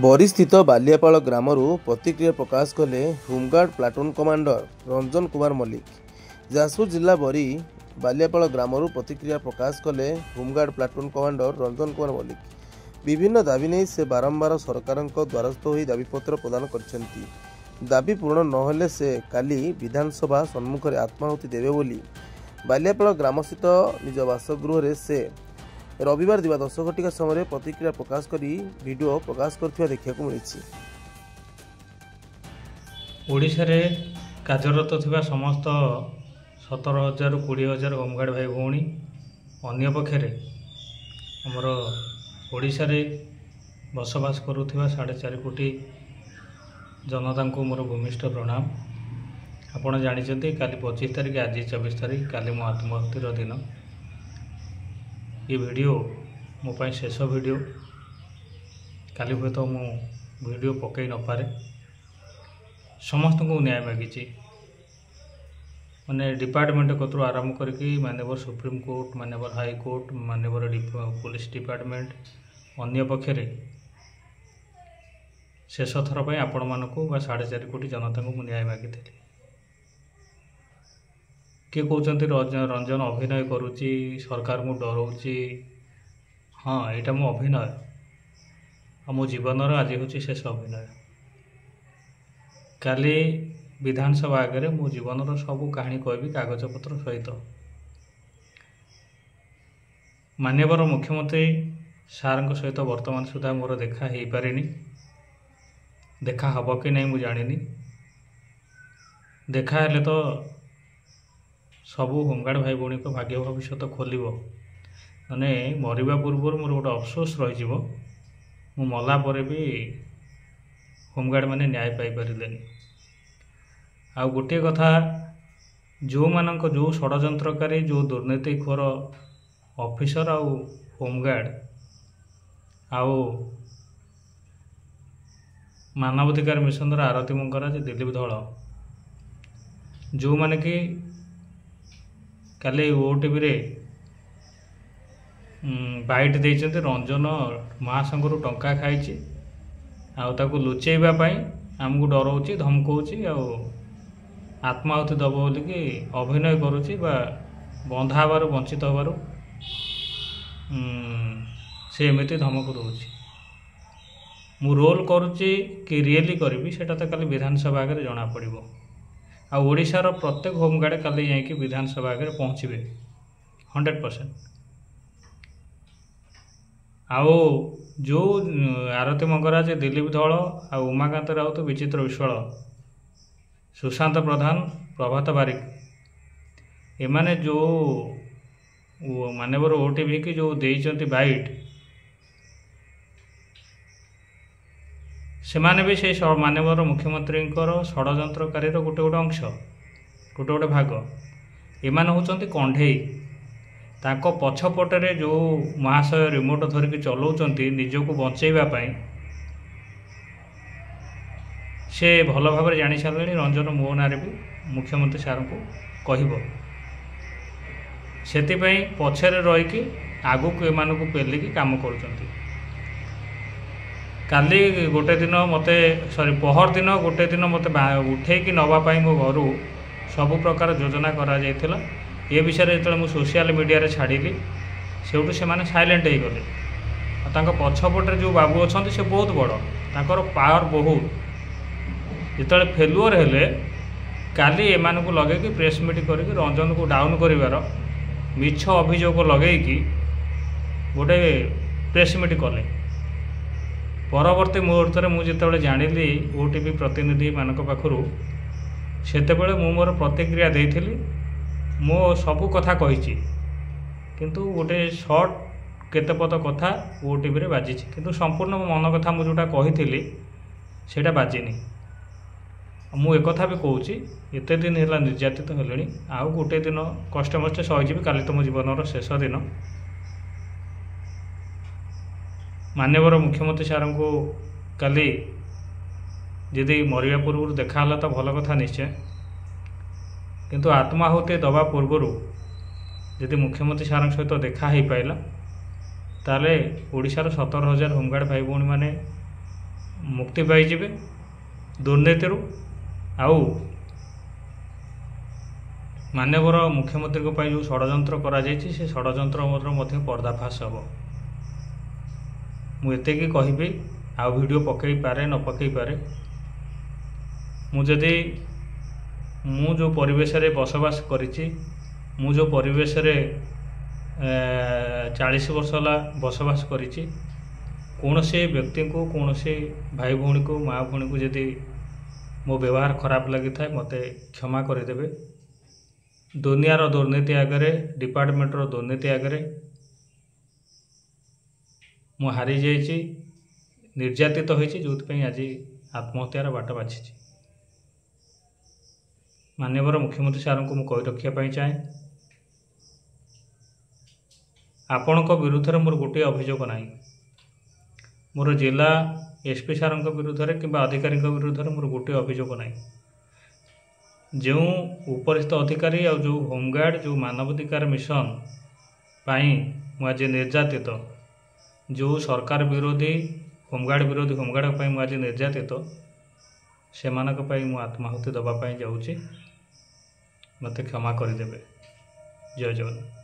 बरीस्थित बालियापाल ग्रामरू प्रतिक्रिया प्रकाश कले home guard platoon commander Ranjan Kumar Mallik. Jajpur जिला बरी बालियापाल ग्रामरू प्रतिक्रिया प्रकाश कले home guard platoon commander Ranjan Kumar Mallik. विभिन्न दाबी नहीं से बारंबार सरकार द्वारस्थ हो दाबीपत्र प्रदान करछन्ती। दाबी पूर्ण नहेले से काली विधानसभा सम्मुख में आत्माहुति देवे बोली बालियापाल ग्रामस्थित निज बासगृह से रविवार दिवा 10 घटिका समय प्रतिक्रिया प्रकाश करी वीडियो प्रकाश करथिबा देखिବାକୁ मिलिछि। ओडिशा रे कार्यरत थिबा समस्त 17,000 20,000 होमगार्ड भाई भौणी अन्य पक्षरे हमर ओडिशा रे बसवास करुथिबा 4.5 कोटी जनता को मोर भूमिष्ठ प्रणाम। आपण जानिछन्ती काली 25 तारिख आज 24 तारिख काली मो आत्महत्यार दिन। ये वीडियो मो पाई शेष वीडियो काली हुए तो मु वीडियो पकई न पारे। समस्त को न्याय मागिची माने डिपार्टमेंट कतरू आरंभ करके माननीय सुप्रीम कोर्ट माननीय हाई कोर्ट माननीय पुलिस डिपार्टमेंट अन्य पक्षरे शेष थर पर आपण मानक 4.5 कोटी जनता को न्याय मागी। किए कहते रंजन अभिनय करुच्ची सरकार को डराऊँची। हाँ यहाँ मो अभिनय मो जीवन आज हूँ शेष अभिनय। काली विधानसभा आगे मो जीवन सबू कहानी कहबी कागजपत्र सहित। माननीय मुख्यमंत्री सार सहित वर्तमान सुधा मोर देखा हो पारिनी। देखा हम कि नहीं मुझे जानी। देखा हेले तो सबू होमगार्ड भाई भौणी को भाग्य भविष्य खोल माने मरवा पूर्व मोर गोटे अफसोस रही मु मला पर भी होमगार्ड माने न्याय पाई पारे। आ गोटे कथा जो मानक जो षड्यंत्रकारी जो दुर्नीतिखोर ऑफिसर आउ होमगार्ड आउ मानवाधिकार मिशन आरती मंगराज दिलीप धल जो माने कि काली ओटीवी रे बाइट देइचंते रंजन महासंघरू टंका खाइछि आउ ताकू लुचेइबा आमको डराऊँची धमकाऊँची आउ आत्माहुति दब बोलिकी अभिनय करुच्ची बा बंधा हबार वंचित हबार से एमती धमक दौची। मु रोल करुच्ची कि रियली करी सेटा तो काली विधानसभा आगे जना पड़ो। आ ओडिशार प्रत्येक होमगार्ड काली जाइए विधानसभा आगे पहुँचे 100%। आओ जो आरती मंगराज दिलीप धल आ उमाकांत राउत विचित्र विश्वाल सुशांत प्रधान प्रभात बारिक एमाने जो मानवर ओटीवी की जो देइचंती बाइट से माने भी से माननीय मुख्यमंत्री षड्यंत्रकारी गोटे गोटे अंश गोटे गोटे भाग एमान होचंती कंढेई ताको पछपटे जो महाशय रिमोट धरिकी चलाउचंती निजको बचेइबा से भल भाव जानी सारे रंजन मो नारे भी मुख्यमंत्री सार को कहब से पछरे रहीकि आगक एमान को पेलिकी काम करुचंती। काली गोटे दिन मते सॉरी पहर दिन गोटे दिन मते उठेकी नवापाई मो घर सबु प्रकार योजना करा जायथिला। ये विषय जो मुझे सोशल मीडिया रे छाड़ी से से माने साइलेंट हो गले। पछपटे जो बाबू अच्छा से बहुत बड़ तांकर पावर बहुत जो फेलुअर हेले काली एमान को लगे प्रेस मीट करके रंजन को डाउन कर मिछ अभियोग लगे गोटे प्रेस मीट कले। परवर्ती मुहूर्त में मुझे जानिली ओटीवी प्रतिनिधि मान पाखु से मोर प्रतिक्रिया देइथिली मो सबू कथा कही किंतु गोटे शॉर्ट केते पद कथा ओटीवी रे बाजी किंतु संपूर्ण मो मन कथा मुझे जोटा कही सेटा बाजिनी। मु एक कथा भी कहूँ एते दिन है निर्यातित हेले आउ गोटे दिन कष्ट मष्ट सहीजी काली तो मो जीवन शेष दिन। माननीय मुख्यमंत्री सार को काली यदि मरिया पूर्व देखा तो भल कथा निश्चय किंतु आत्माहुति दबा पूर्वर यदि मुख्यमंत्री सार सहित देखा हो पाइला ताले ओडिशार 17,000 होमगार्ड भाई भौणी माने ମୁକ୍ତି ପାଇଯିବେ ଦୁର୍ନୀତିରୁ। ଆଉ ମାନ୍ୟବର ମୁଖ୍ୟମନ୍ତ୍ରୀଙ୍କ ପାଇଁ ଯେଉଁ ଷଡ଼ଯନ୍ତ୍ର କରାଯାଇଛି ସେ ଷଡ଼ଯନ୍ତ୍ରର ମଧ୍ୟ ପର୍ଦ୍ଦାଫାଶ ହେବ। ମୁଁ ଏତିକି କହିବି, ଆଉ ଭିଡ଼ିଓ ପକାଇ ପାରେ ନ ପକାଇ ପାରେ। ମୁଁ ଯେଉଁ ପରିବେଶରେ ବସବାସ କରିଛି, ମୁଁ ଯେଉଁ ପରିବେଶରେ 40 ବର୍ଷ ହେଲା ବସବାସ କରିଛି, କୌଣସି ବ୍ୟକ୍ତିଙ୍କୁ, କୌଣସି ଭାଇ ଭଉଣୀକୁ, ମା ଭଉଣୀକୁ ଯଦି ମୋ ବ୍ୟବହାର ଖରାପ ଲାଗିଥାଏ ମୋତେ କ୍ଷମା କରିଦେବେ। ଦୁନିଆର ଦୁର୍ନୀତି ଆଗରେ, ଡିପାର୍ଟମେଣ୍ଟର ଦୁର୍ନୀତି ଆଗରେ ମୁଁ ହାରିଯାଇଛି, ନିର୍ଯାତିତ ହୋଇଛି, ଯେଉଁଥିପାଇଁ ଆଜି ଆତ୍ମହତ୍ୟାର ବାଟ ବାଛିଛି। ମାନ୍ୟବର ମୁଖ୍ୟମନ୍ତ୍ରୀ ସାର୍ଙ୍କୁ ମୁଁ କହି ରଖିବା ପାଇଁ ଚାହେଁ, ଆପଣଙ୍କ ବିରୁଦ୍ଧରେ ମୋର ଗୋଟିଏ ଅଭିଯୋଗ ନାହିଁ। ମୋର ଜିଲ୍ଲା SP ସାର୍ଙ୍କ ବିରୁଦ୍ଧରେ କିମ୍ବା ଅଧିକାରୀଙ୍କ ବିରୁଦ୍ଧରେ ମୋର ଗୋଟିଏ ଅଭିଯୋଗ ନାହିଁ। ଯେଉଁ ଉପରିସ୍ଥ ଅଧିକାରୀ ଆଉ ଯେଉଁ ହୋମଗାର୍ଡ଼, ଯେଉଁ ମାନବାଧିକାର ମିଶନ ପାଇଁ ମୁଁ ଆଜି ନିର୍ଯାତିତ, ଯେଉଁ ସରକାର ବିରୋଧୀ ହୋମଗାର୍ଡ଼ ପାଇଁ ମୁଁ ଆଜି ନିର୍ଯାତିତ, ସେମାନଙ୍କ ପାଇଁ ମୁଁ ଆତ୍ମାହୁତି ଦେବା ପାଇଁ ଯାଉଛି। ମୋତେ କ୍ଷମା କରିଦେବେ। ଜୟ ଜଗନ୍ନାଥ।